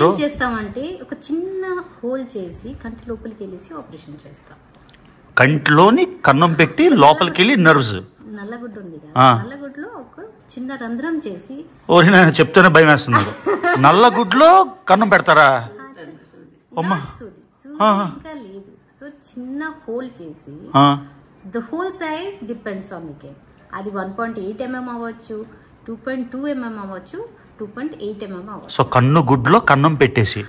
ఏం చేస్తామంటే ఒక చిన్న హోల్ చేసి కంటి లోపలికి వెళ్ళేసి ఆపరేషన్ చేస్తాం. కంటిలోని కన్నం పెట్టి లోపలికి వెళ్ళి నర్వ్స్ నల్లగుడ్డు ఉంది కదా, నల్లగుడ్లో ఒక చిన్న రంధ్రం చేసి. ఓరి నేను చెప్తూనే భయం వేస్తున్నారు. నల్లగుడ్లో కన్నం పెడతారా? ఇంకా లేదు. సో చిన్న హోల్ చేసి the whole size depends on the care. అది 1.8 mm అవ్వచ్చు, 2.2 mm అవ్వచ్చు, 2.8 mm అవ్వచ్చు. సో కన్ను గుడ్లో కన్నం పెట్టేసి.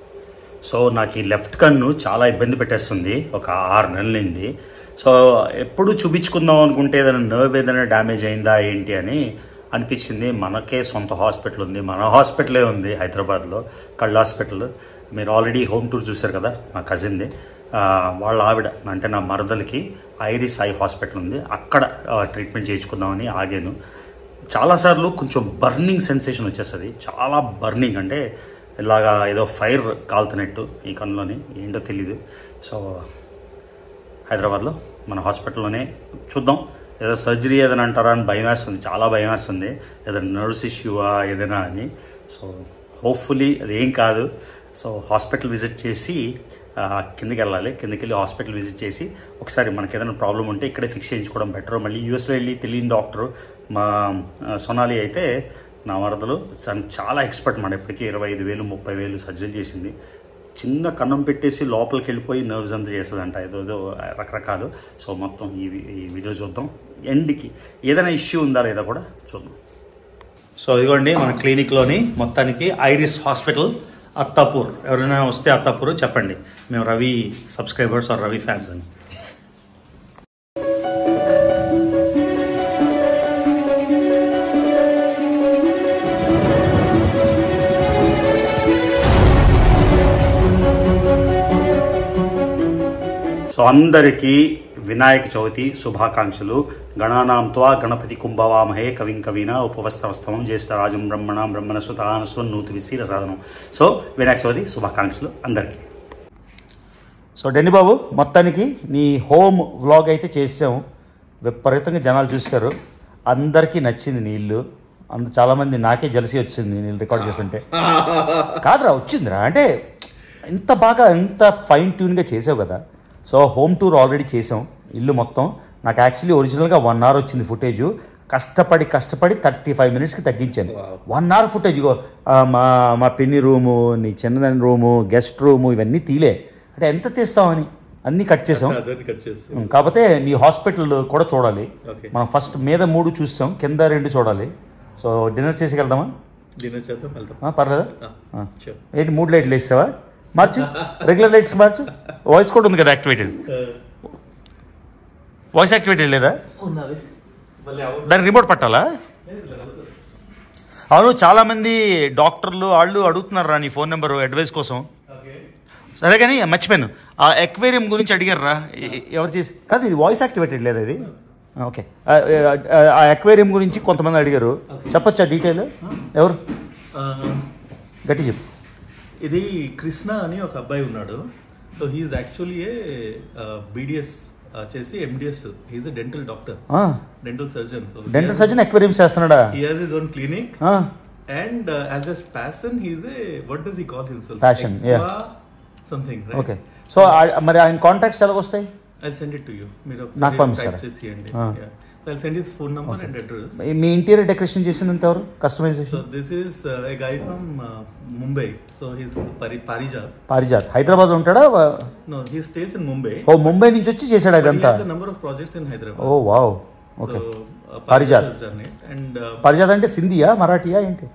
సో నాకు ఈ లెఫ్ట్ కన్ను చాలా ఇబ్బంది పెట్టేస్తుంది. ఒక 6 నెలలైంది. సో ఎప్పుడు చూపించుకుందాం అనుకుంటే ఏదైనా నర్వ్ ఏదైనా డ్యామేజ్ అయిందా ఏంటి అని అనిపించింది. మనకే సొంత హాస్పిటల్ ఉంది, మన హాస్పిటలే ఉంది హైదరాబాద్లో, కళ్ళ హాస్పిటల్. మీరు ఆల్రెడీ హోమ్ టూర్ చూశారు కదా, మా కజిన్ది. వాళ్ళ ఆవిడ అంటే నా మరదలకి ఐరిస్ ఐ హాస్పిటల్ ఉంది, అక్కడ ట్రీట్మెంట్ చేయించుకుందామని ఆగాను. చాలాసార్లు కొంచెం బర్నింగ్ సెన్సేషన్ వచ్చేస్తుంది, చాలా బర్నింగ్, అంటే ఇలాగా ఏదో ఫైర్ కాలుతున్నట్టు ఈ కన్నులోని, ఏంటో తెలీదు. సో హైదరాబాద్లో మన హాస్పిటల్లోనే చూద్దాం. ఏదో సర్జరీ ఏదైనా అంటారా అని భయం వేస్తుంది, చాలా భయం వేస్తుంది, ఏదైనా నర్వ్స్ ఇష్యూవా ఏదైనా అని. సో హోప్ఫుల్లీ అదేం కాదు. సో హాస్పిటల్ విజిట్ చేసి కిందకి వెళ్ళాలి. కిందకి వెళ్ళి హాస్పిటల్ విజిట్ చేసి ఒకసారి మనకి ఏదైనా ప్రాబ్లం ఉంటే ఇక్కడే ఫిక్స్ చేయించుకోవడం బెటర్. మళ్ళీ యూఎస్లో వెళ్ళి తెలియని డాక్టరు మా సోనాలి అయితే నా వరదలు చాలా ఎక్స్పర్ట్ మాట. ఇప్పటికీ 25,000 30,000 సర్జరీ చేసింది. చిన్న కన్నం పెట్టేసి లోపలికి వెళ్ళిపోయి నర్వ్స్ అంతా చేస్తుందంట, ఏదో రకరకాలు. సో మొత్తం ఈ వీడియో చూద్దాం. ఎండ్కి ఏదైనా ఇష్యూ ఉందా లేదా కూడా చూద్దాం. సో ఇదిగోండి మన క్లినిక్లోని మొత్తానికి ఐరిస్ హాస్పిటల్ అత్తాపూర్. ఎవరైనా వస్తే అత్తాపూర్ చెప్పండి, మేము Ravi subscribers or Ravi fans అని. సో అందరికీ వినాయక చవితి శుభాకాంక్షలు. గణానాంత్వా గణపతి కుంభవామహే కవిం కవిన ఉపవస్తవస్తవం జ్యేష్ఠరాజం బ్రహ్మణాం బ్రహ్మణసుతానస్వం నూతివిశీల సాధనం. సో వినాయక చవితి శుభాకాంక్షలు అందరికీ. సో డెన్ని బాబు, మొత్తానికి నీ హోమ్ వ్లాగ్ అయితే చేసాము. విపరీతంగా జనాలు చూశారు, అందరికీ నచ్చింది నీ ఇల్లు. చాలామంది నాకే జలసి వచ్చింది నేను రికార్డ్ చేస్తుంటే. కాదురా, వచ్చిందిరా, అంటే ఇంత బాగా ఇంత ఫైన్ ట్యూన్గా చేసావు కదా. సో హోమ్ టూర్ ఆల్రెడీ చేసాం, ఇల్లు మొత్తం. నాకు యాక్చువల్లీ ఒరిజినల్గా 1 hour వచ్చింది ఫుటేజ్. కష్టపడి 35 minutesకి తగ్గించాను. 1 hour ఫుటేజ్. మా పిన్ని రూము, నీ చిన్నదాని రూము, గెస్ట్ రూము ఇవన్నీ తీలే. అంటే ఎంత తీస్తామని అన్నీ కట్ చేసాం. కాకపోతే నీ హాస్పిటల్ కూడా చూడాలి మనం. ఫస్ట్ మీద 3 చూసాం, కింద 2 చూడాలి. సో డిన్నర్ చేసి వెళ్దామా? డిన్నర్ చేద్దాం, పర్లేదా? ఏంటి 3 లైట్లు వేసావా? మార్చు, రెగ్యులర్ లైట్స్ మార్చు. వాయిస్ కూడా ఉంది కదా యాక్టివేటెడ్. వాయిస్ యాక్టివేటెడ్ లేదా? దానికి రిమోట్ పట్టాలా? అవును, చాలామంది డాక్టర్లు వాళ్ళు అడుగుతున్నారు రా నీ ఫోన్ నెంబర్ అడ్వైస్ కోసం. సరే కానీ మర్చిపోయాను, ఆ ఎక్వేరియం గురించి అడిగారు రా. ఎవరు చేసి కాదు, ఇది వాయిస్ యాక్టివేటెడ్ లేదా ఇది? ఓకే, ఆ ఎక్వేరియం గురించి కొంతమంది అడిగారు, చెప్పొచ్చా డీటెయిల్? ఎవరు గట్టి చెప్పు. ఇది కృష్ణ అని ఒక అబ్బాయి ఉన్నాడు. So he's actually a BDS చేసి MDS. He's a dental doctor, dental surgeon. So dental surgeon aquarium చేస్తున్నాడా? He has his own clinic and as a passion he's a what does he call himself? Passion, yeah, something, right? Okay. So మరి ఆయన contacts ఎలా వస్తాయి? I send it to you. మీరు నాకు పంపిస్తారా? So I'll send his phone number and address. మీ interior decoration చేసినంత ఎవరు? Customization. So this is a guy from Mumbai. So he's Parijat. Hyderabad ఉంటాడా? No, he stays in Mumbai. ఓ, ముంబై నుంచి వచ్చి చేశాడు ఇదంతా. He has a number of projects in Hyderabad. Oh wow, okay. Parijat has done it. And Parijat అంటే సింధియా మరాఠీయా ఏంటి?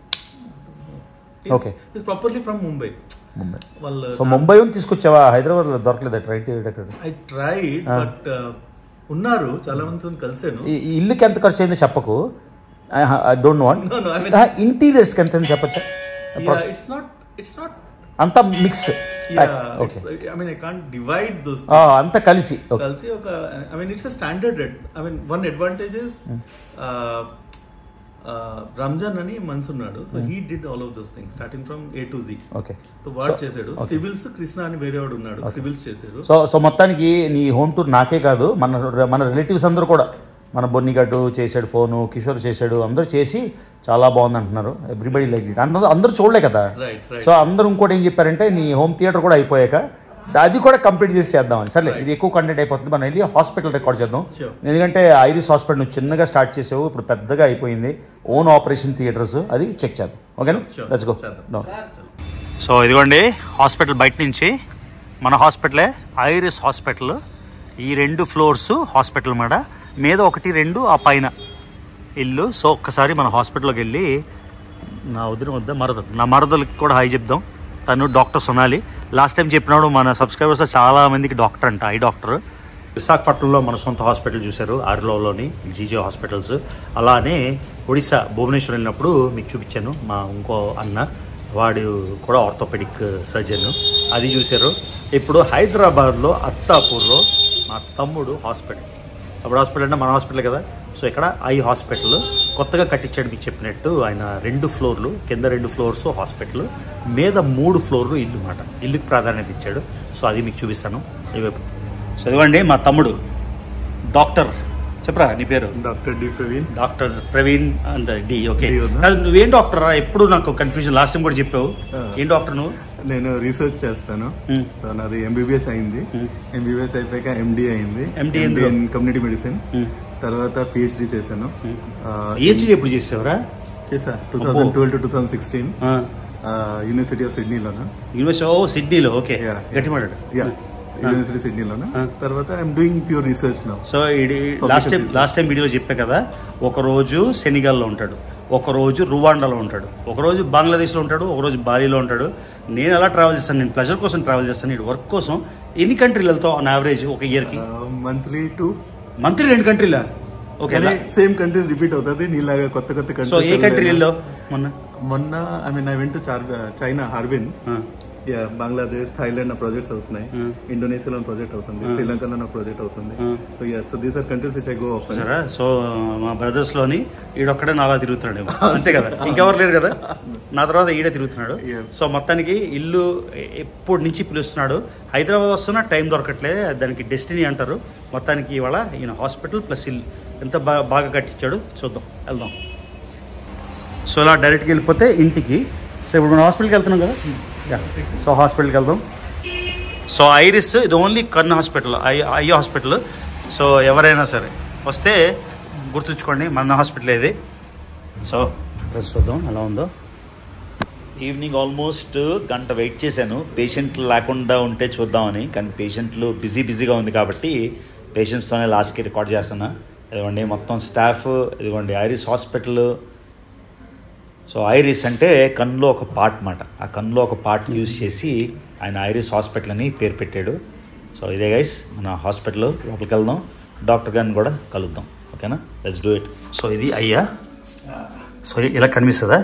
Okay, he's properly from Mumbai. Mumbai. So Mumbai తీసుకొచ్చావా? హైదరాబాద్ లో దొరకలేదా trained decorator? I tried but ఉన్నారు చాలా మందితో కలిసాను. ఇల్లుకి ఎంత ఖర్చు అయిందో చెప్పకు. I don't want. ఇంటీరియర్స్ కి ఎంత చెప్పచ్చా? It's not అంతా mix. Okay, I mean I can't divide those. అంతా కలిసి ఒక I mean it's a standard rate. I mean one advantage is Ramzan అని మనసు ఉన్నాడు. So he did all of those things starting from A to Z. Okay, so వాడు చేశాడు. Civils Krishna అని వేరే వాడు ఉన్నాడు, సివిల్స్ చేశారు. సో మొత్తానికి నీ హోమ్ టూర్ నాకే కాదు, మన రిలేటివ్స్ అందరూ కూడా మన బొన్నిగడ్డు చేశాడు ఫోను, కిషోర్ చేశాడు, అందరూ చేసి చాలా బాగుంది అంటున్నారు. Everybody like it. అందరూ చూడలే కదా, సో అందరూ ఇంకోటి ఏం చెప్పారంటే నీ హోమ్ థియేటర్ కూడా అయిపోయాక అది కూడా కంప్లీట్ చేసి చేద్దామని. సరే ఇది ఎక్కువ కంటెంట్ అయిపోతుంది, మనం వెళ్ళి హాస్పిటల్ రికార్డ్ చేద్దాం. ఎందుకంటే ఐరిస్ హాస్పిటల్ నువ్వు చిన్నగా స్టార్ట్ చేసావు, ఇప్పుడు పెద్దగా అయిపోయింది, ఓన్ ఆపరేషన్ థియేటర్స్, అది చెక్ చేద్దాం. ఓకేనా, లెట్స్ గో. సో ఇదిగోండి హాస్పిటల్ బయట నుంచి మన హాస్పిటలే, ఐరిస్ హాస్పిటల్. ఈ 2 ఫ్లోర్స్ హాస్పిటల్ మీద 1, 2 ఆ పైన ఇల్లు. సో ఒక్కసారి మన హాస్పిటల్లోకి వెళ్ళి నా మరదలకి కూడా హాయ్ చెప్దాం. తను డాక్టర్ సొనాలి. లాస్ట్ టైం చెప్పినాడు మన సబ్స్క్రైబర్స్ చాలా మందికి డాక్టర్ అంట, ఐ డాక్టర్. విశాఖపట్నంలో మన సొంత హాస్పిటల్ చూశారు, ఆర్లోలోని జీజే హాస్పిటల్స్. అలానే ఒడిశా భువనేశ్వర్ వెళ్ళినప్పుడు మీకు చూపించాను, మా ఇంకో అన్న వాడు కూడా ఆర్థోపెడిక్ సర్జన్, అది చూశారు. ఇప్పుడు హైదరాబాద్లో అత్తాపూర్లో మా తమ్ముడు హాస్పిటల్. అప్పుడు హాస్పిటల్ అంటే మన హాస్పిటల్ కదా, సో ఇక్కడ ఐ హాస్పిటల్ కొత్తగా కట్టించాడు. మీకు చెప్పినట్టు ఆయన 2 ఫ్లోర్లు, కింద 2 ఫ్లోర్స్ హాస్పిటల్, మీద 3 ఫ్లోర్లు ఇల్లు మాట. ఇల్లుకి ప్రాధాన్యత ఇచ్చాడు. సో అది మీకు చూపిస్తాను ఇవైపు. చదవండి మా తమ్ముడు డాక్టర్, చెప్పరా నీ పేరు? Doctor D Praveen. Doctor Praveen and D. Okay, నువ్వేం డాక్టర్? ఎప్పుడు నాకు కన్ఫ్యూజన్, లాస్ట్ టైం కూడా చెప్పావు. ఏం డాక్టర్ నువ్వు? నేను రీసెర్చ్ చేస్తాను. నాది ఎంబీబీఎస్ అయింది, ఎంబీబీఎస్ అయిపోయాక ఎండి అయింది, ఎండి ఇన్ కమ్యూనిటీ మెడిసిన్. తర్వాత పిహెచ్డి చేశాను. పిహెచ్డి ఎప్పుడు చేసావురా? చేసా 2012 to 2016 యూనివర్సిటీ ఆఫ్ సిడ్నీలోనా. యూనివర్సిటీ ఓ సిడ్నీలో. ఓకే, గట్టి మాట్లాడు. యూనివర్సిటీ సిడ్నీలోనా. తర్వాత I'm doing pure research now. So ఇది లాస్ట్ టైం వీడియోలో చెప్పా కదా, ఒకరోజు సెనిగల్లో ఉంటాడు, ఒకరోజు రువాండాలో ఉంటాడు, ఒకరోజు బంగ్లాదేశ్లో ఉంటాడు, ఒకరోజు బాలీలో ఉంటాడు. నేను ఎలా ట్రావెల్ చేస్తాను? నేను ప్లెజర్ కోసం ట్రావెల్ చేస్తాను, నేను వర్క్ కోసం. ఎన్ని కంట్రీలు వెళ్తావు ఆన్ యావరేజ్ ఒక ఇయర్కి? మంత్లీ 2 కంట్రీలా? ఓకే, సేమ్ కంట్రీస్ రిపీట్ అవుతుంది నీలాగా కొత్త కొత్త కంట్రీస్. సో ఏ కంట్రీ వెళ్ళావు మొన్న? I mean I went to China, Harbin. Bangladesh, Thailand నా ప్రాజెక్ట్స్ అవుతున్నాయి, ఇండోనేషియాలో ప్రాజెక్ట్ అవుతుంది, శ్రీలంకలో నా ప్రాజెక్ట్ అవుతుంది. So these are countries which I go of. So మా బ్రదర్స్ లోని ఈడొక్కడే నాలా తిరుగుతున్నాడు, అంతే కదా, ఇంకెవరు లేరు కదా, నా తర్వాత ఈడే తిరుగుతున్నాడు. సో మొత్తానికి ఇల్లు ఎప్పటి నుంచి పిలుస్తున్నాడు. హైదరాబాద్ వస్తున్నా టైం దొరకట్లే, దానికి డెస్టినీ అంటారు. మొత్తానికి ఇవాళ ఈయన హాస్పిటల్ ప్లస్ ఇల్లు ఎంత బాగా కట్టించాడు చూద్దాం, వెళ్దాం. సో ఇలా డైరెక్ట్గా వెళ్ళిపోతే ఇంటికి. సో ఇప్పుడు మనం హాస్పిటల్కి వెళ్తున్నాం కదా, సో హాస్పిటల్కి వెళ్దాం. సో ఐరిస్ ఇది ఓన్లీ కన్ను హాస్పిటల్, ఐ హాస్పిటల్. సో ఎవరైనా సరే వస్తే గుర్తుంచుకోండి, మన హాస్పిటల్ ఇది. సో చూద్దాం ఎలా ఉందో. ఈవినింగ్ ఆల్మోస్ట్ గంట వెయిట్ చేశాను, పేషెంట్లు లేకుండా ఉంటే చూద్దామని. కానీ పేషెంట్లు బిజీగా ఉంది కాబట్టి పేషెంట్స్తోనే లాస్ట్కి రికార్డ్ చేస్తున్నా. ఇదిగోండి మొత్తం స్టాఫ్, ఇదిగోండి ఐరిస్ హాస్పిటల్. సో ఐరిస్ అంటే కన్నులో ఒక పార్ట్ మాట, ఆ కన్నులో ఒక పార్ట్ యూజ్ చేసి ఆయన ఐరిస్ హాస్పిటల్ అని పేరు పెట్టాడు. సో ఇదే గైస్ మన హాస్పిటల్, లోపలికి వెళ్దాం, డాక్టర్ గారిని కూడా కలుద్దాం. ఓకేనా, లెట్స్ డూ ఇట్. సో ఇది అయ్యా. సో ఇలా కనిపిస్తుందా?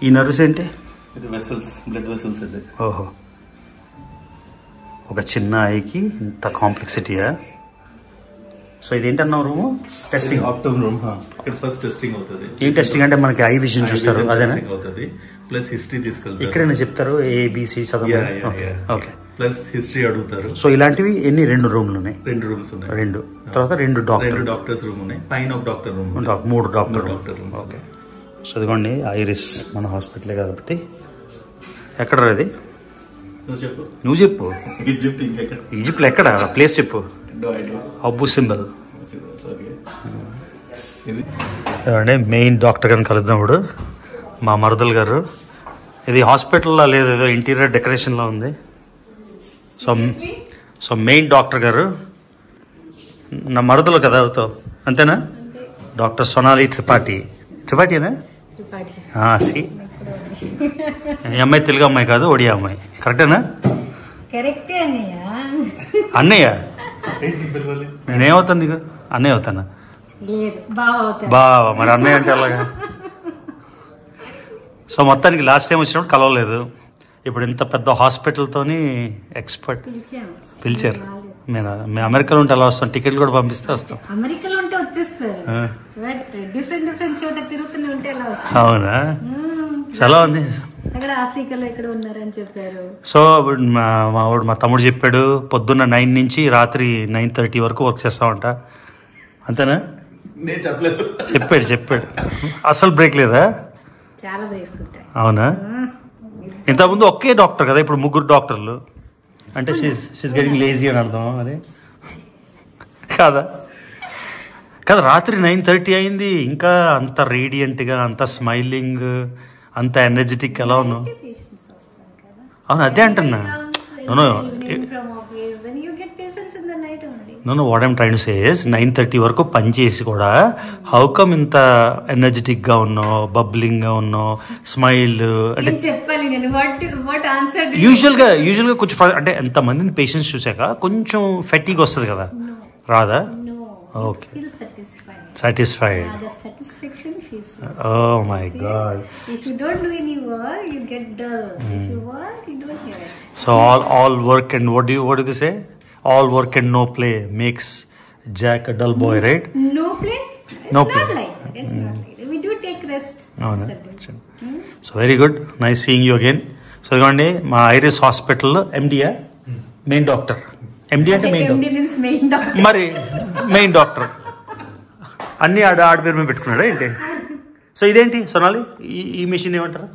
ఈ నర్వ్స్ ఏంటి? ఇది వెసల్స్, బ్లడ్ వెసల్స్. ఇది ఓహో, ఒక చిన్న ఐకి ఇంత కాంప్లెక్సిటీయా? సో ఇదేంటన్నావు రూము? Testing optom room. ఇక్కడ ఫస్ట్ టెస్టింగ్ అవుతుంది. ఏం టెస్టింగ్ అంటే? మనకి ఐ విజన్ చూస్తారు అదేనా? అవుతుంది, ప్లస్ హిస్టరీ తీసుకెళ్తారు. ఇక్కడైనా చెప్తారు ఏబిసి చదవ. ఓకే, ప్లస్ హిస్టరీ అడుగుతారు. సో ఇలాంటివి ఎన్ని? 2 రూమ్లు ఉన్నాయి. 2 రూమ్స్ ఉన్నాయి. 2 తర్వాత 2 డాక్టర్స్ రూమ్ ఉన్నాయి, పైన ఒక doctor room, 3 doctor room. Okay, so ఇదిగోండి ఐరిస్ మన హాస్పిటలే కాబట్టి. ఎక్కడ అది? నువ్వు చెప్పు. ఈజిప్ట్లో ఎక్కడ? ప్లేస్ చెప్పు. అబ్బు సింబల్. ఏమంటే మెయిన్ డాక్టర్ గారిని కలుద్దాం ఇప్పుడు, మా మరదలు గారు. ఇది హాస్పిటల్లో లేదు, ఏదో ఇంటీరియర్ డెకరేషన్లో ఉంది. సో మెయిన్ డాక్టర్ గారు నా మరదలు కదా అవుతావు, అంతేనా? డాక్టర్ సొనాలి త్రిపాఠినా? సి ఈ అమ్మాయి తెలుగు అమ్మాయి కాదు, ఒడియా అమ్మాయి. కరెక్టేనా? అన్నయ్య? నేనేమవుతాను నీకు? అన్నయ్య అవుతానా? బావా. మరి అన్నయ్య అంటే అలాగా. సో మొత్తానికి లాస్ట్ టైం వచ్చినప్పుడు కలవలేదు, ఇప్పుడు ఇంత పెద్ద హాస్పిటల్తోని ఎక్స్పర్ట్ పిలిచారు. మేము అమెరికాలో ఉంటే అలా వస్తాం, టికెట్లు కూడా పంపిస్తే వస్తాం. అమెరికాలో ఉంటే వచ్చేస్తారు, డిఫరెంట్ చోట తిరుగుతూనే ఉంటే ఎలా వస్తాం. అవునా? చాలా ఉంది. అక్కడ ఆఫ్రికాలో ఎక్కడ ఉన్నారని చెప్పారు. సో మా తమ్ముడు చెప్పాడు, పొద్దున్న 9 నుంచి రాత్రి 9:30 వరకు వర్క్ చేస్తామంట, అంతేనా? నేను చెప్పలేదు. చెప్పాడు అసలు బ్రేక్ లేదా? చాలా బ్రేక్స్ ఉంటాయి. అవునా? ఇంతకుముందు ఒకే డాక్టర్ కదా, ఇప్పుడు 3 డాక్టర్లు అంటే షీస్ గెటింగ్ లేజీ అని అర్థం. మరి కాదా? రాత్రి 9:30 అయింది, ఇంకా అంత రేడియంట్గా, అంత స్మైలింగ్, అంత ఎనర్జెటిక్ ఎలా ఉన్నావు? అవును, అదే అంటున్నా. Know what I'm train to say is 9:30 వరకు పని చేసి కూడా హౌ కమ్ ఇంత ఎనర్జెటిక్గా ఉన్నావు, బబ్లింగ్గా ఉన్నావు, స్మైల్ అంటే యూజువల్గా కొంచెం అంటే ఎంతమందిని పేషెంట్స్ చూసాక కొంచెం ఫెటీగ్ వస్తుంది కదా, రాదా? Okay, satisfied. The satisfaction feels. Oh my God. If you don't do any work, you get dull. If you work, you don't get it. So all work and what do they say? All work and no play makes Jack a dull boy, right? No play? It's No not play. like that. It's not like that. We do take rest. Oh, no. So very good. Nice seeing you again. So ఇదిగోండి మా iris హాస్పిటల్లో ఎండియా main doctor. MD అంటే main doctor, మరి main doctor అన్ని ఆడ పేరు మీద పెట్టుకున్నాడా ఏంటి? సో ఇదేంటి సోనాలి, ఈ మెషిన్ ఏమంటారు?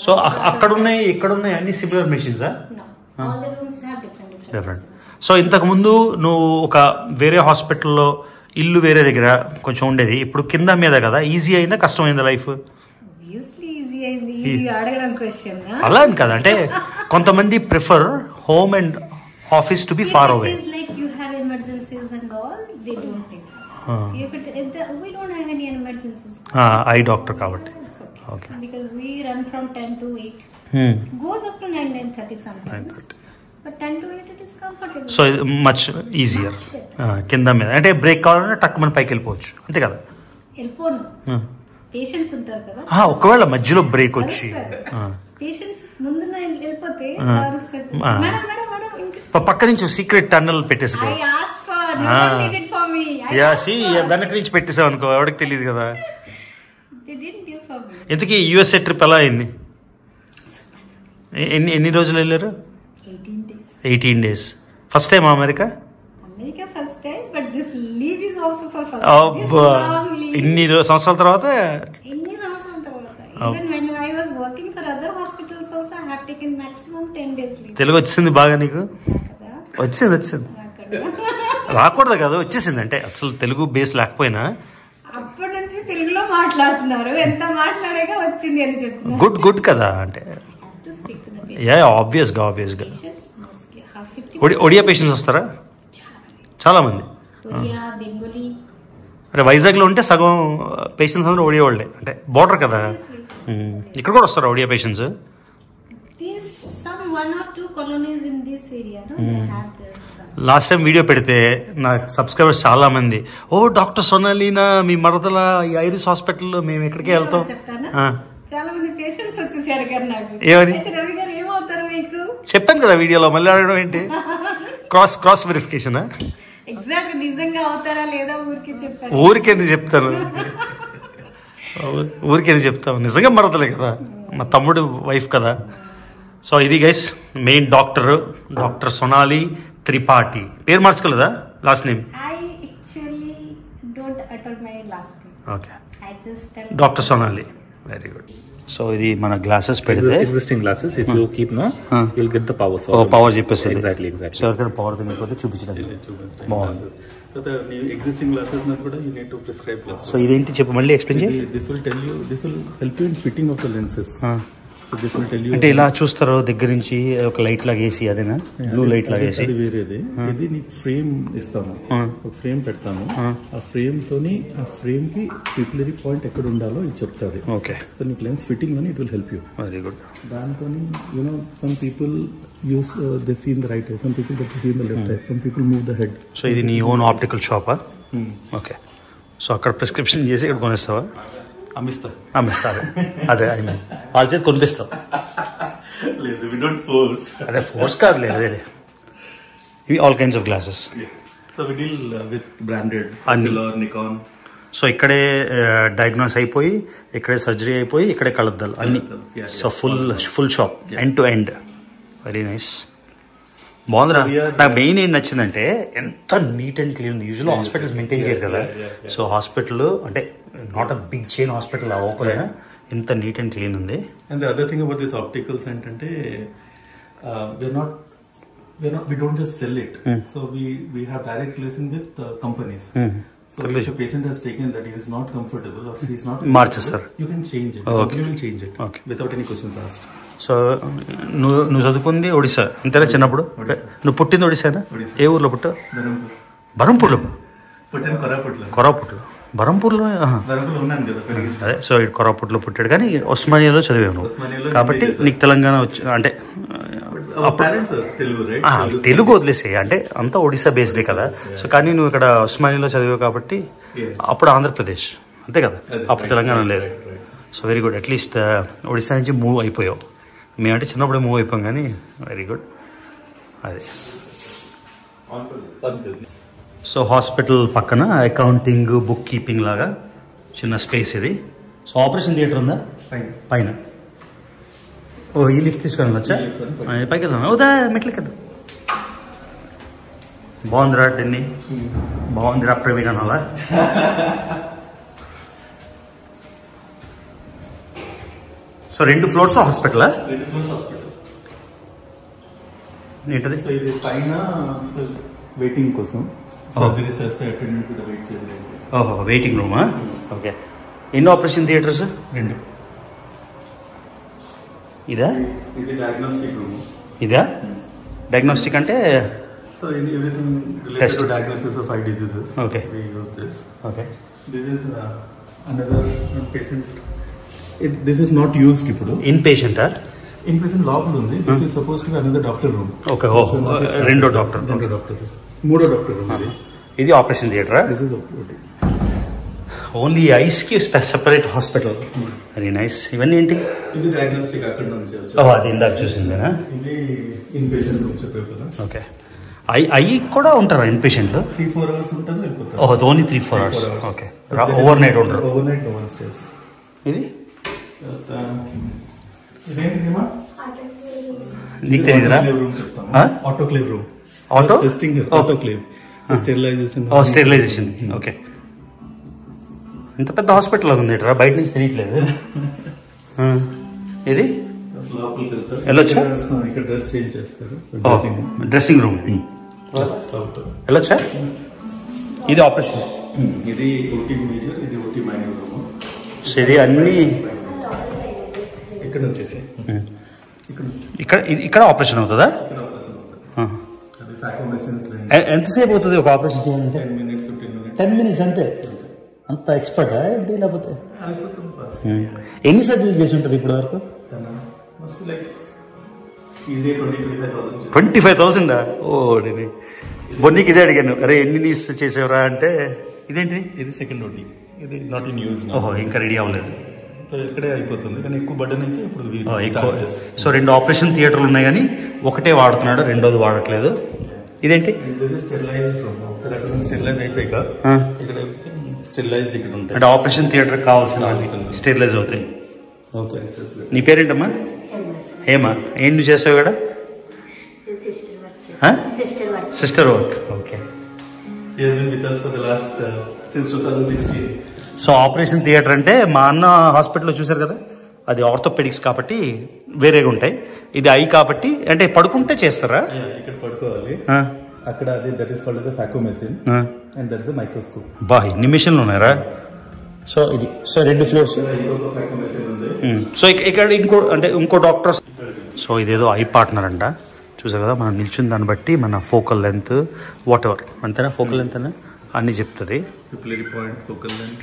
సో అక్కడ ఉన్నాయి ఇక్కడ ఉన్నాయి అన్ని సిమిలర్ మెషిన్సా? డిఫరెంట్. సో ఇంతకుముందు నువ్వు ఒక వేరే హాస్పిటల్లో ఇల్లు వేరే దగ్గర కొంచెం ఉండేది, ఇప్పుడు కింద మీద కదా, ఈజీ అయిందా కష్టమైందా లైఫ్? అలా అని కదా, అంటే కొంతమంది prefer home and office to be far away. It is like you have emergencies and all, they don't prefer. We don't have any emergencies. Eye doctor kabatti. Okay. Because we run from 10 to 8. Goes up to 9:30 sometimes. But 10 to 8 it is comfortable. So much easier. Kinda మీద అంటే break కావాలంటే టక్కుమని పైకి వెళ్ళిపోవచ్చు, అంతే కదా? వెళ్ళిపోను. Patients ఉంటారు కదా, ఒకవేళ మధ్యలో బ్రేక్ వచ్చి పేషెంట్స్ ముందు వెళ్ళిపోతే పక్క నుంచి సీక్రెట్ టన్నల్ పెట్టేసుకో. వెనక నుంచి పెట్టేసావు అనుకో, ఎవరికి తెలియదు కదా. ఇంతకీ యూఎస్ఏ ట్రిప్ ఎలా అయింది? ఎన్ని రోజులు వెళ్ళారు? 18 days. First time America? ఇన్ని సంవత్సరాల తర్వాత. తెలుగు వచ్చింది బాగా నీకు? వచ్చింది రాకూడదు కదా, వచ్చేసింది. అంటే అసలు తెలుగు బేస్ లేకపోయినా అప్పటి నుంచి తెలుగులో మాట్లాడుతున్నారు, ఎంత మాట్లాడాక వచ్చింది అని చెప్తున్నారు. గుడ్ కదా, అంటే ఆబ్వియస్గా ఒడియా పేషెంట్స్ వస్తారా చాలా మంది? అంటే వైజాగ్లో ఉంటే సగం పేషెంట్స్ అందరూ ఒడియా వాళ్ళే, అంటే బోర్డర్ కదా. ఇక్కడ కూడా వస్తారా Odia patients? Last time video పెడితే నా సబ్స్క్రైబర్స్ చాలా మంది, ఓ డాక్టర్ సోనాలీనా మీ మరదల ఈ ఐరిస్ హాస్పిటల్లో మేము ఎక్కడికి వెళ్తాం. ఏమని చెప్పాను కదా వీడియోలో, మళ్ళీ అడగడం ఏంటి? Cross verification. ఊరికెందుకు చెప్తాను, ఊరికెందుకు చెప్తాను, నిజంగా మరదలే కదా, మా తమ్ముడు వైఫ్ కదా. సో ఇది guys main doctor Sonali Tripathi. పేరు మార్చుకోలేదా last name? Okay, doctor Sonali. Very good. So ఇది మన గ్లాసెస్ పెడితే existing glasses if you keep no you will get the power. So power చెప్పేసి ఎగ్జాక్ట్లీ సో ఎవరికైనా పవర్ తెలియకపోతే చూపించడానికి బాగుంది. So the existing glasses na kuda you need to prescribe glasses. So ఇదేంటి చెప్పు మళ్ళీ ఎక్స్ప్లెయిన్ చేయి. This will tell you, this will help you in fitting of the lenses. So this will tell you. అంటే ఇలా చూస్తారు దగ్గర నుంచి ఒక లైట్ లాగా వేసి, అదేనా బ్లూ లైట్ లాగా వేసి? అది వేరేది. ఇది నీకు ఫ్రేమ్ ఇస్తాము, ఒక ఫ్రేమ్ పెడతాము. ఆ ఫ్రేమ్ తోని ఆ ఫ్రేమ్ కి పిపులరీ పాయింట్ ఎక్కడ ఉండాలో ఇది చెప్తాది. ఓకే. సో నీకు లెన్స్ ఫిట్టింగ్ అని it will help you. Very good. దాంతోని you know some people use they see in the right eye, some people they see in the left eye, some people move the head. So ఇది నీ own optical షాపా? Okay. So అక్కడ prescription చేసి ఇక్కడ కొనేస్తావా? అమ్మిస్తారు. అదే I mean వాళ్ళ చేతి కొనిపిస్తావు. లేదు, వి డోంట్ ఫోర్స్. అదే ఫోర్స్ కాదులే, అదే ఇవి all kinds of glasses. So we deal with branded silver, Nikon. సో ఇక్కడే డయాగ్నోస్ అయిపోయి, ఇక్కడే సర్జరీ అయిపోయి, ఇక్కడే కళ్ళద్దాలు అన్ని. So full shop end to end. Very nice. బాగుందిరా. నాకు మెయిన్ ఏం నచ్చిందంటే ఎంత neat and clean. Usual hospitals maintain చేయరు కదా. సో హాస్పిటల్ అంటే not a big chain hospital అవ్వకపోయినా ఇంత నీట్ అండ్ క్లీన్ ఉంది. And the other thing about this opticals ఏంటంటే we don't just sell it. So we have direct relation with companies. So if a patient has taken that he is not comfortable or he is not Marches, you can change it. Okay. You will change it without any questions asked. So నువ్వు చదువుకుంది ఒడిశా అంతేనా? చిన్నప్పుడు నువ్వు పుట్టింది ఒడిశానా? ఏ ఊర్లో పుట్టావు? బరంపూర్లో. పుట్టాను కొరాపుట్లో. బరంపూర్లో ఉన్నాను కదా. అదే. సో ఇటు కొరాపుట్లో పుట్టాడు కానీ ఉస్మానియాలో చదివాను కాబట్టి నీకు తెలంగాణ వచ్చి అంటే తెలుగు వదిలేసే అంటే అంతా ఒడిశా బేస్డే కదా. సో కానీ నువ్వు ఇక్కడ ఉస్మానియాలో చదివావు కాబట్టి అప్పుడు ఆంధ్రప్రదేశ్ అంతే కదా, అప్పుడు తెలంగాణ లేదు. So very good. At least Odisha నుంచి మూవ్ అయిపోయావు. మేమంటే చిన్నప్పుడే మూవ్ అయిపోయాం కానీ వెరీ గుడ్. అదే. సో హాస్పిటల్ పక్కన అకౌంటింగ్ బుక్ కీపింగ్ లాగా చిన్న స్పేస్ ఇది. సో ఆపరేషన్ థియేటర్ ఉందా పైన? ఓ ఈ లిఫ్ట్ తీసుకొని వెళ్ళొచ్చా? పైకి వెళ్దాం. అవుదా మెట్లకి వెళ్దాం. బాగుందిరా డెన్ని, బాగుందిరా ప్రవీణ్ అలా. సో 2 ఫ్లోర్స్ హాస్పిటలా? ఏంటది? పైన వెయిటింగ్ కోసం సర్జరీస్ చేస్తే అటెండెన్స్ కూడా వెయిట్ చేయాలి. ఓహో వెయిటింగ్ రూమా? ఓకే. ఎన్ని ఆపరేషన్ థియేటర్స్? 2. ఇదా? ఇది డయాగ్నోస్టిక్ రూమ్. ఇదా డయాగ్నోస్టిక్ అంటే? So everything related to diagnosis of 5 diseases. Okay. We use this. Okay. This is another patient. This is not used ఇప్పుడు. ఇన్ పేషెంటా? ఇన్ పేషెంట్ లోపల ఉంది. This is supposed to be another doctor room. Okay. ఓ రెండో doctor. మూడో doctor room ఇది. ఇది operation థియేటరా? Only ఐస్కి సెపరేట్ హాస్పిటల్. Very nice. ఇవన్నీ ఏంటి? ఇది డయాగ్నోస్టిక్ అక్కడ నుంచి ఓహో అది ఇందాక చూసిందేనా? ఇది ఇన్ పేషెంట్ రూమ్ చెప్పారు కదా. ఓకే. ఐ కూడా ఉంటారా ఇన్ పేషెంట్లు? 3-4 hours ఉంటారు వెళ్ళిపోతారు. ఓహో only 3-4 hours. Okay. Overnight ఉంటారు? Overnight no one stays. ఇది ఇదేంటిమా? నీకు తెలియదురా? రూమ్ చెప్తాను. Autoclave room. Auto testing autoclave sterilization. Sterilization. Okay. ఇంత పెద్ద హాస్పిటల్ ఉంది రా, బయట నుంచి తెలియట్లేదు. ఇది వెళ్ళొచ్చా? ఇక్కడ డ్రెస్ చేంజ్ చేస్తారు. డ్రెస్సింగ్ రూమ్ వెళ్ళొచ్చా? ఇది ఆపరేషన్. ఇది ఓటీ మేజర్, ఇది ఓటీ మైనర్ రూమ్. సో ఇది అన్ని ఇక్కడ వచ్చేసి ఇక్కడ ఆపరేషన్ అవుతుందా? ఎంతసేపు అవుతుంది ఒక ఆపరేషన్ చేయాలంటే? 10 minutes 15 minutes. 10 minutes అంతే? అంత ఎక్స్పర్టా ఏంటి? లేకపోతే ఎన్ని సర్జరీలు చేసి ఉంటుంది ఇప్పటి వరకు? 25,000. ఓ బొన్నికి ఇదే అడిగాను. అరే ఎన్ని నీస్ చేసేవరా అంటే ఇదేంటి? ఇది సెకండ్ ఓటీ. ఇది నాట్ ఇన్ యూజ్. ఓహో ఇంకా రెడీ అవ్వలేదు. ఇక్కడే అయిపోతుంది కానీ ఎక్కువ బర్డెన్ అయితే ఇప్పుడు ఎక్కువ. సో 2 ఆపరేషన్ థియేటర్లు ఉన్నాయి కానీ ఒకటే వాడుతున్నాడు, రెండోది వాడట్లేదు. ఇదేంటి? Sterilised room. ఒకసారి అక్కడ స్టెరిలైజ్ అయిపోయాక ఇక్కడ స్టెరిలైజ్డ్ ఇక్కడ ఉంటాయి. అంటే ఆపరేషన్ థియేటర్ కావాల్సిన స్టెరిలైజ్ అవుతాయి. ఓకే. నీ పేరేంటమ్మా? హేమా. ఏం నువ్వు చేసావు ఇక్కడ? Sister work. Okay. since 2016. So operation theatre అంటే మా అన్న హాస్పిటల్లో చూసారు కదా, అది ఆర్థోపెడిక్స్ కాబట్టి వేరేగా ఉంటాయి. ఇది ఐ కాబట్టి అంటే పడుకుంటే చేస్తారా? ఇక్కడ పడుకోవాలి. అక్కడ అది that is called as a phaco machine and that is a microscope. బా ఇన్ని మిషన్లు ఉన్నాయరా? సో ఇది 2 ఫ్లోర్స్. సో ఇక్కడ ఇంకో డాక్టర్స్. సో ఇదేదో ఐ పార్ట్నర్ అంట. చూసారు కదా మనం నిల్చున్న దాన్ని బట్టి మన ఫోకల్ లెంత్ వాట్ ఎవర్ అంతేనా? ఫోకల్ లెంత్ అనే అన్నీ చెప్తుంది.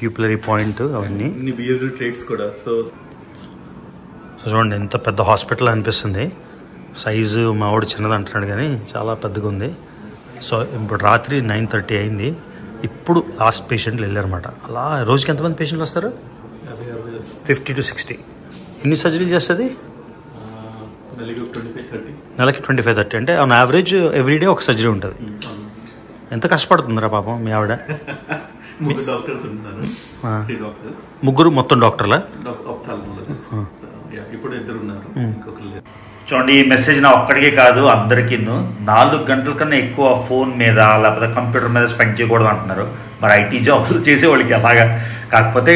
ప్యూపిలరీ పాయింట్ అవన్నీ కూడా. సో చూడండి ఎంత పెద్ద హాస్పిటల్ అనిపిస్తుంది. సైజు మా వాడు చిన్నది అంటున్నాడు కానీ చాలా పెద్దగా ఉంది. సో ఇప్పుడు రాత్రి 9:30 అయింది. ఇప్పుడు లాస్ట్ పేషెంట్లు వెళ్ళారన్నమాట. అలా రోజుకి ఎంతమంది పేషెంట్లు వస్తారు? 50 to 60. ఎన్ని సర్జరీలు చేస్తుంది? నెలకి 25-30. అంటే ఆన్ యావరేజ్ ఎవ్రీడే ఒక సర్జరీ ఉంటుంది. ఎంత కష్టపడుతుందిరా పాపం మీ ఆవిడ? డాక్టర్స్. ముగ్గురు మొత్తం డాక్టర్లా? ఇప్పుడు 2 ఉన్నారు. చూడండి, ఈ మెసేజ్ నా ఒక్కడికే కాదు అందరికీ. 4 గంటల కన్నా ఎక్కువ ఫోన్ మీద లేకపోతే కంప్యూటర్ మీద స్పెండ్ చేయకూడదు అంటున్నారు. మరి ఐటీ జాబ్స్ చేసే వాళ్ళకి ఎలాగా? కాకపోతే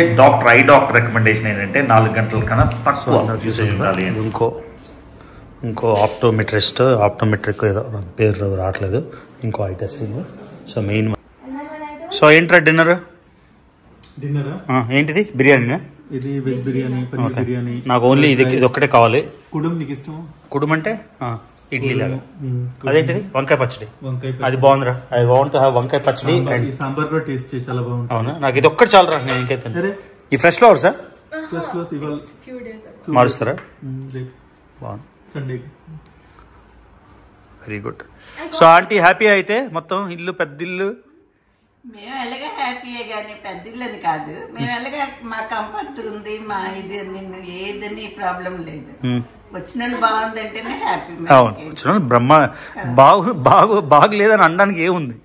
ఐ డాక్టర్ రికమెండేషన్ ఏంటంటే 4 గంటల కన్నా తక్కువ యూసేజ్ ఉండాలి. ఇంకో ఆప్టోమెట్రిక్ ఏదో పేరు రావట్లేదు, ఇంకో I testing. So main so ఏంట్రా డిన్నర్ ఏంటిది? బిర్యానీనా? ఇది వెజ్ బిర్యానీ, పన్నీర్ బిర్యానీ. నాకు ఓన్లీ ఇది ఒక్కటే కావాలి. కుడుం నీకు ఇష్టం? కుడుం అంటే ఇడ్లీ లాగా. అదేంటిది? వంకాయ పచ్చడి. అది బాగుందిరా. ఐ వాంట్ టు హావ్ వంకాయ పచ్చడి. సాంబార్ కూడా టేస్ట్ చేసి చాలా బాగుంది. అవునా? నాకు ఇది ఒక్కటి చాలరా. నేను ఇంకైతే ఈ ఫ్రెష్ ఫ్లవర్సా మారుస్తారా? బాగుంది. Sunday. Very good. So aunty happy అయితే మొత్తం ఇల్లు పెద్ద ఇల్లు? మేము ఎలాగా హ్యాపీయే కానీ పెద్ద ఇల్లని కాదు. మేము ఎలాగా మా కంఫర్ట్ ఉంది, మా ఇది నేను ఏదని ప్రాబ్లం లేదు. వచ్చిన వాళ్ళు బాగుందంటేనే హ్యాపీ. అవును, వచ్చిన వాళ్ళు బాగులేదని అనడానికి ఏముంది?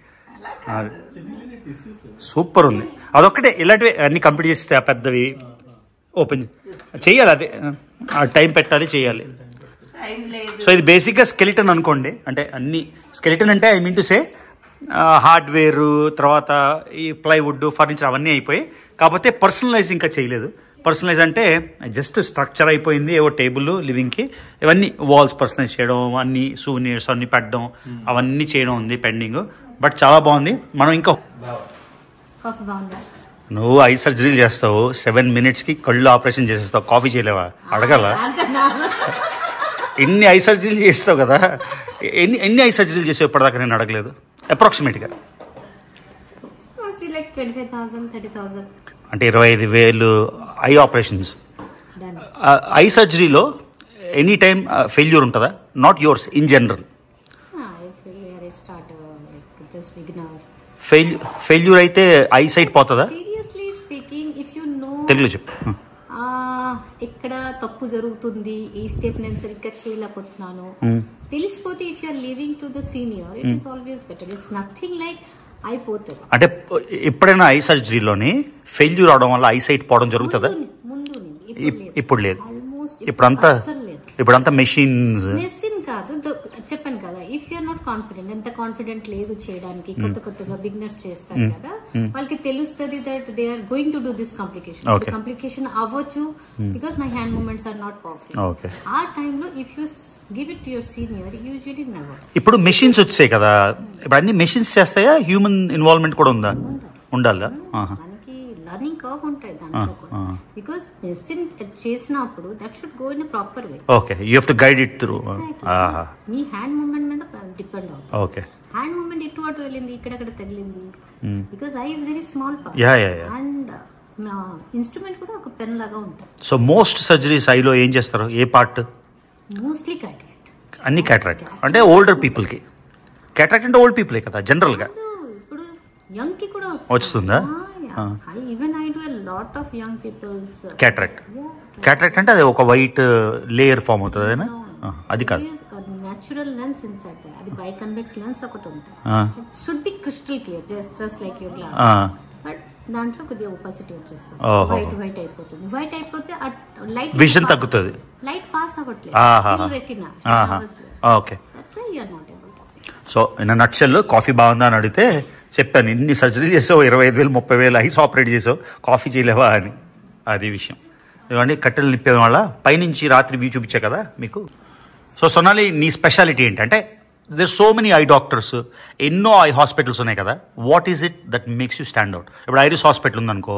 సూపర్ ఉంది. అదొక్కటే ఇలాంటివి అన్ని కంప్లీట్ చేస్తే ఆ పెద్దవి ఓపెన్ చెయ్యాలి. అదే టైం పెట్టాలి, చెయ్యాలి. సో ఇది బేసిక్గా స్కెలిటన్ అనుకోండి. అంటే అన్ని స్కెలిటన్ అంటే I mean to say hardware, తర్వాత ఈ ప్లైవుడ్, ఫర్నిచర్ అవన్నీ అయిపోయి, కాకపోతే పర్సనలైజ్ ఇంకా చేయలేదు. పర్సనలైజ్ అంటే జస్ట్ స్ట్రక్చర్ అయిపోయింది. ఏవో టేబుల్ లివింగ్కి ఇవన్నీ వాల్స్ పర్సనలైజ్ చేయడం, అన్ని సూనియర్స్ అన్ని పెట్టడం, అవన్నీ చేయడం ఉంది పెండింగ్. బట్ చాలా బాగుంది. మనం ఇంకా నువ్వు 5 సర్జరీలు చేస్తావు, 7 minutesకి కళ్ళు ఆపరేషన్ చేసేస్తావు, కాఫీ చేయలేవా? అడగాల? ఎన్ని 5 సర్జరీలు చేస్తావు కదా, ఎన్ని 5 సర్జరీలు చేసావు ఇప్పటిదాకా? నేను అడగలేదు. అప్రాక్సిమేట్గా అంటే 25,000 ఐ ఆపరేషన్స్. ఐ సర్జరీలో ఎనీ టైమ్ ఫెయిల్యూర్ ఉంటుందా? Not yours, in general. Failure అయితే ఐ సైట్ పోతుందా? తెలుగులో చెప్పు. ఇక్కడ తప్పు జరుగుతుంది, ఈ స్టెప్ నేను సరిగ్గా చేయలేకపోతున్నాను తెలిసిపోతే, if you are living to the senior, it is always better. It's nothing like అయిపోతుంది. అంటే ఎప్పుడైనా ఐ సర్జరీలోని ఫెయిల్యూర్ అవడం వల్ల ఐ సైట్ పోవడం జరుగుతుందా? ఇప్పుడు లేదు. ఇప్పుడంతా మెషిన్ కాదు. చెప్పాను కదా, ఇఫ్ యూఆర్ నాట్ కాన్ఫిడెంట్, ఎంత కాన్ఫిడెంట్ లేదు చేయడానికి, కొత్తగా బిగినర్స్ చేస్తారు కదా, వాళ్ళకి తెలుస్తుంది that they are going to do this complication అవ్వచ్చు, because my hand movements are not perfect. ఆ టైంలో if you give it to your senior, usually never. ఇప్పుడు మెషిన్స్ వచ్చాయి కదా, ఇప్పుడు అన్ని మెషిన్స్ చేస్తాయా? హ్యూమన్ ఇన్వాల్వ్మెంట్ కూడా ఉందా? ఉండాలా? లర్నింగ్ కర్వ్ ఉంటాయి దాంట్లో కూడా, బికాస్ మెషిన్ చేసినప్పుడు that should go in a proper way. Okay, you have to guide it through. Me hand movement మీద డిపెండ్ అవుతుంది. ఓకే, హ్యాండ్ మూవ్మెంట్ ఇటు అటు వెళ్ళింది, ఇక్కడక్కడ తగిలింది, because I is very small part. And instrument కూడా ఒక pen లాగా ఉంటుంది. సో మోస్ట్ సర్జరీస్ ఐలో ఏం చేస్తారు? ఏ పార్ట్? Mostly cataract. అన్ని క్యాటరాక్ట్ అంటే ఓల్డర్ పీపుల్కి. క్యాటరాక్ట్ అంటే ఓల్డ్ పీపులే కదా జనరల్గా. ఇప్పుడు యంగ్ కి కూడా వస్తుందా? Even I do a lot of young peoples cataract. Cataract అంటే అది ఒక వైట్ లేయర్ ఫామ్ అవుతుంది, అదేనా? అది కాదు, న్యాచురల్ లెన్స్ ఇన్సైడ్ దట్. అది బైకన్వెక్స్ లెన్స్ ఒకటి ఉంటుంది. Should be crystal clear, just like your glass. But దాంట్లో కొద్దిగా ఒపాసిటీ వచ్చేస్తుంది, వైట్ అయిపోతుంది. వైట్ అయిపోతే లైట్ విజన్ తగ్గుతుంది, లైట్ పాస్ అవ్వట్లేదు retina. Okay, so in nutshell coffee బాగుందా అని అడిగితే చెప్పాను, ఇన్ని సర్జరీ చేసావు, 25,000 30,000 ఐస్ ఆపరేట్ చేసావు, కాఫీ చేయలేవా అని. అది విషయం. ఇవన్నీ కట్టెలు నిప్పేయడం వల్ల పైనుంచి రాత్రి వ్యూ చూపించా కదా మీకు. సో సొనాలి, నీ స్పెషాలిటీ ఏంటి అంటే, there so many eye doctors, ఎన్నో ఐ హాస్పిటల్స్ ఉన్నాయి కదా, what is it that makes you stand out? ఇప్పుడు ఐరిస్ హాస్పిటల్ ఉందనుకో,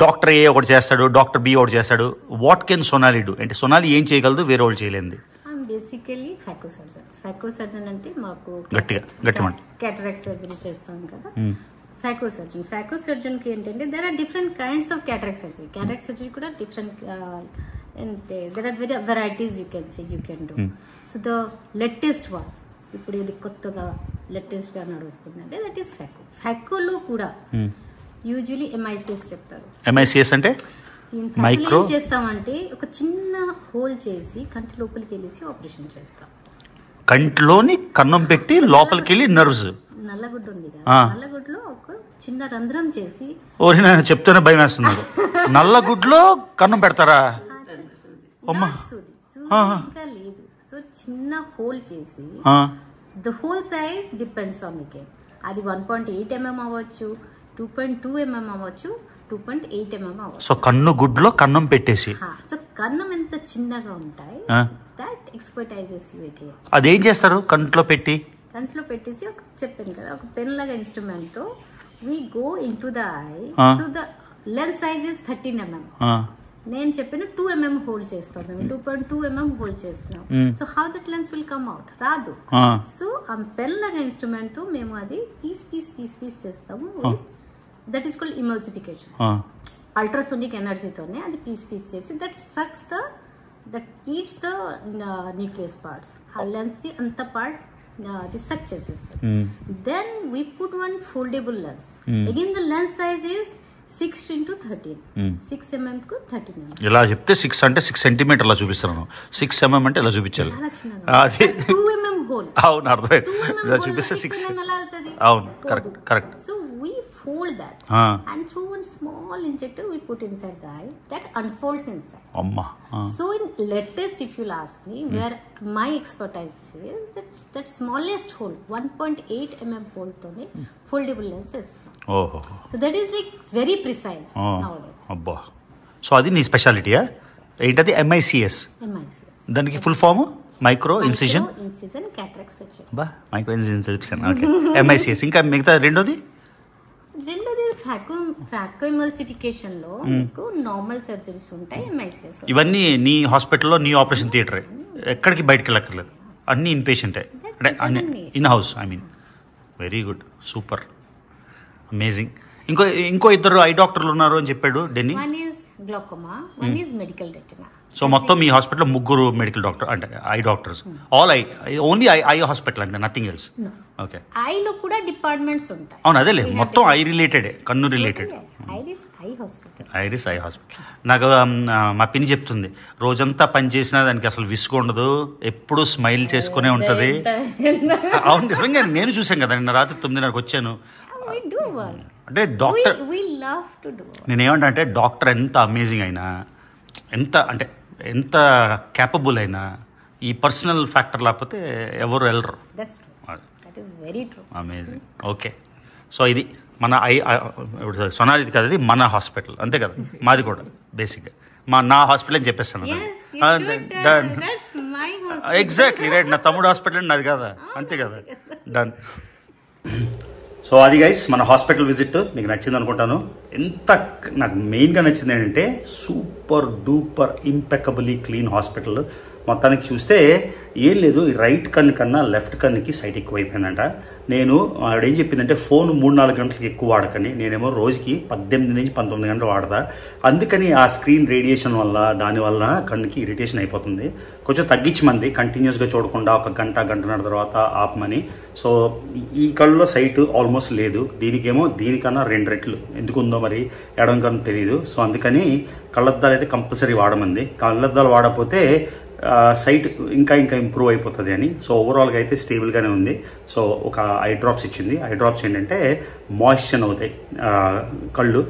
డాక్టర్ ఏ ఒకటి చేస్తాడు, డాక్టర్ బి ఒకటి చేస్తాడు. What can Sonali do? అంటే సొనాలి ఏం చేయగలదు వేరే వాళ్ళు చేయలేంది? బేసికలీ ఫైకో సర్జన్ అంటే మాకు గట్టిగా క్యాటరాక్ట్ సర్జరీ చేస్తాం కదా. ఫైకో సర్జన్ కి ఏంటంటే there are different kinds of cataract surgery. Cataract surgery కూడా డిఫరెంట్, అంటే there are varieties you can do. So the latest one, ఇప్పుడు ఇది కొత్తగా లేటెస్ట్ గా నడుస్తుంది అంటే దట్ ఈస్ ఫైకోలో కూడా యూజువలీ MICS చెప్తారు. MICS అంటే మైక్రో చేస్తామంటే ఒక చిన్న హోల్ చేసి కంటి లోపలికి వెళ్ళేసి ఆపరేషన్ చేస్తాం. కంటిలోని కన్నం పెట్టి లోపలికి వెళ్ళి నర్వ్స్, నల్లగుడ్డ ఉంది కదా, నల్లగుడ్లో ఒక చిన్న రంధ్రం చేసి. ఓరి నేను చెప్తూనే భయం వేస్తున్నారు. నల్లగుడ్లో కన్నం పెడతారా? ఇంకా లేదు, చిన్న హోల్ చేసి the whole size depends on the cake. అది 1.8 mm అవ్వచ్చు, 2.2 mm అవ్వచ్చు, 2.8 mm అవ్వచ్చు. సో కన్ను గుడ్లో కన్నం పెట్టేసి, సో కన్నం ఎంత చిన్నగా ఉంటాయి, దట్ ఎక్స్పర్టైజెస్ యు కేక్. అదేం చేస్తారు కంట్లో పెట్టేసి ఒక చెప్పాను కదా, ఒక పెన్ లాగా ఇన్స్ట్రుమెంట్ తో we go into the eye. So the lens size is 13 mm. నేను చెప్పిన 2 mm హోల్డ్ చేస్తాం, మేము 2.2 mm హోల్డ్ చేస్తున్నాం. So how that lens will come out, రాదు. సో ఆ పెన్ లాగా ఇన్స్ట్రుమెంట్ తో మేము అది పీస్ చేస్తాము. That is called emulsification. Ultrasonic ఎనర్జీతోనే అది పీస్ చేసి that sucks that eats the nucleus parts. ఆ లెన్స్ ది అంత పార్ట్ అది సక్ చేసేస్తుంది. Then we put one foldable lens. Again the lens size is 6 into 13. 6 mm కు 13 mm. ఇలా చెప్తే 6 అంటే 6 సెంటీమీటర్ అలా చూపిస్తాను, 6 mm అంటే ఇలా చూపించాలి. అది 2 mm హోల్. అవును, అర్థమైంది. ఇలా చూపిస్తే 6 అవును, correct. So we fold that and through one small injector we put inside the eye that unfolds inside. Amma. So in latest, if you'll ask me, where my expertise is that smallest hole 1.8 mm hole tone foldable lens is. ఓహో. So that is like very precise nowadays. అబ్బా. So అది నీ స్పెషాలిటీయా? ఏంటది? MICS. దానికి full form micro incision cataract surgery. బా, micro incision. Okay, MICS. ఇంకా మిగతా రెండోది ఫ్యాకో ఎమల్సిఫికేషన్ లో మీకు నార్మల్ సర్జరీస్ ఉంటాయి, MICS. ఇవన్నీ నీ హాస్పిటల్లో, నీ ఆపరేషన్ థియేటర్, ఎక్కడికి బయటకు వెళ్ళక్కర్లేదు, అన్ని ఇన్ పేషెంటే, అంటే అన్ని in house. I mean very good, super, amazing. ఇంకో ఇద్దరు ఐ డాక్టర్లు ఉన్నారు అని చెప్పాడు డెన్నీ. One is glaucoma, one is medical retina. So మొత్తం మీ హాస్పిటల్లో 3 మెడికల్ డాక్టర్, అంటే I doctors. All only eye hospital అంటే నథింగ్ ఎల్స్. ఓకే. ఐలో కూడా డిపార్ట్మెంట్స్ ఉంటాయి. అవును, అదేలే, మొత్తం ఐ రిలేటెడ్, కన్ను రిలేటెడ్. Iris eye hospital. నాకు మా పిన్ని చెప్తుంది, రోజంతా పని చేసినా దానికి అసలు విసుగు ఉండదు, ఎప్పుడు స్మైల్ చేసుకునే ఉంటుంది. అవును, నిజంగా నేను చూసాను కదా, నిన్న రాత్రి 9:30 వచ్చాను. అంటే డాక్టర్, నేనేమంటా అంటే డాక్టర్ ఎంత అమేజింగ్ అయినా, ఎంత క్యాపబుల్ అయినా, ఈ పర్సనల్ ఫ్యాక్టర్ లేకపోతే ఎవరు వెళ్ళరు. అమేజింగ్. ఓకే, సో ఇది మన సొనాలిది కదా, ఇది మన హాస్పిటల్ అంతే కదా, మాది కూడా బేసిక్గా నా హాస్పిటల్ అని చెప్పేస్తాను. ఎగ్జాక్ట్లీ రైట్, నా తమ్ముడు హాస్పిటల్ అండి, నాది కదా, అంతే కదా, డన్. సో అది గైస్, మన హాస్పిటల్ విజిట్ మీకు నచ్చింది అనుకుంటాను. నాకు మెయిన్గా నచ్చింది ఏంటంటే సూపర్ డూపర్ ఇంపెకబుల్లీ క్లీన్ హాస్పిటల్. మొత్తానికి చూస్తే ఏం లేదు, రైట్ కన్ను కన్నా లెఫ్ట్ కన్నుకి సైట్ ఎక్కువైపోయిందంట. నేను ఆవిడేం చెప్పిందంటే ఫోన్ 3-4 గంటలకి ఎక్కువ వాడకని, నేనేమో రోజుకి 18 నుంచి 19 గంటలు వాడతా. అందుకని ఆ స్క్రీన్ రేడియేషన్ వల్ల దానివల్ల కన్నుకి ఇరిటేషన్ అయిపోతుంది. కొంచెం తగ్గించమంది, కంటిన్యూస్గా చూడకుండా 1 గంటన్నర తర్వాత ఆపమని. సో ఈ కళ్ళలో సైట్ ఆల్మోస్ట్ లేదు, దీనికేమో దీనికన్నా 2 రెట్లు. ఎందుకు ఉందో మరి ఎడం కన్ను తెలియదు. సో అందుకని కళ్ళద్దాలు అయితే కంపల్సరీ వాడమంది. కళ్ళద్దాలు వాడకపోతే సైట్ ఇంకా ఇంప్రూవ్ అయిపోతుంది అని. సో ఓవరాల్గా అయితే స్టేబుల్గానే ఉంది. సో ఒక ఐ డ్రాప్స్ ఇచ్చింది. ఐ డ్రాప్స్ ఏంటంటే మాయిశ్చర్ అవుతాయి కళ్ళు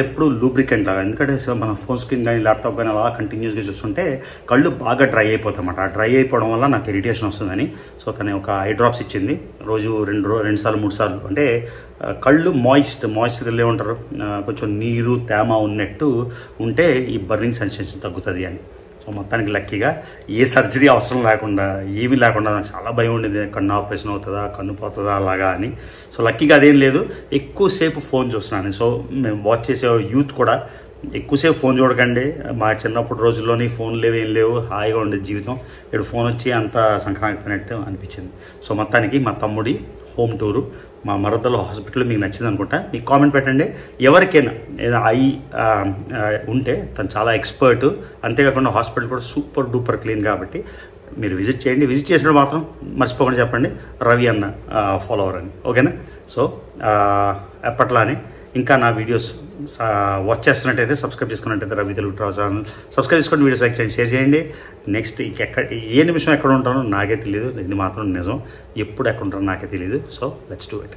ఎప్పుడు లూబ్రికెంట్ లాగా. ఎందుకంటే మన ఫోన్ స్క్రీన్ కానీ ల్యాప్టాప్ కానీ అలా కంటిన్యూస్గా చూస్తుంటే కళ్ళు బాగా డ్రై అయిపోతాయి అన్నమాట. ఆ డ్రై అయిపోవడం వల్ల నాకు ఇరిటేషన్ వస్తుందని సో తను ఒక ఐ డ్రాప్స్ ఇచ్చింది. రోజు 2 సార్లు 3 సార్లు, అంటే కళ్ళు మాయిశ్చర్ ఏమంటారు, కొంచెం నీరు తేమ ఉన్నట్టు ఉంటే ఈ బర్నింగ్ సెన్సేషన్ తగ్గుతుంది అని. సో మొత్తానికి లక్కీగా ఏ సర్జరీ అవసరం లేకుండా, ఏమీ లేకుండా, నాకు చాలా భయం ఉండేది, కన్ను ఆపరేషన్ అవుతుందా, కన్ను పోతుందా అలాగా అని. సో లక్కీగా అదేం లేదు. ఎక్కువసేపు ఫోన్ చూస్తున్నాను. సో మేము వాచ్ చేసే యూత్ కూడా ఎక్కువసేపు ఫోన్ చూడకండి. మా చిన్నప్పుడు రోజుల్లోని ఫోన్ లేవు, ఏం లేవు, హాయిగా ఉండేది జీవితం. ఇప్పుడు ఫోన్ వచ్చి అంత సంక్రాంతినట్టు అనిపించింది. సో మొత్తానికి మా తమ్ముడి హోమ్ టూరు, మా మరదల హాస్పిటల్ మీకు నచ్చింది అనుకుంటా. మీకు కామెంట్ పెట్టండి. ఎవరికైనా ఏదైనా ఐ ఉంటే తను చాలా ఎక్స్పర్ట్. అంతేకాకుండా హాస్పిటల్ కూడా సూపర్ డూపర్ క్లీన్ కాబట్టి మీరు విజిట్ చేయండి. విజిట్ చేసినప్పుడు మాత్రం మర్చిపోకుండా చెప్పండి రవి అన్న ఫాలోవర్ అని, ఓకేనా? సో ఎప్పట్లానే ఇంకా నా వీడియోస్ వాచ్ చేస్తున్నట్టయితే, సబ్స్క్రైబ్ చేసుకున్నట్టయితే Ravi Telugu travel channel subscribe చేసుకొని వీడియోస్ లైక్ చేయండి, షేర్ చేయండి. నెక్స్ట్ ఏ నిమిషం ఎక్కడ ఉంటానో నాకే తెలియదు, ఇది మాత్రం నిజం. ఎప్పుడు ఎక్కడ ఉంటానో నాకే తెలియదు. So let's do it.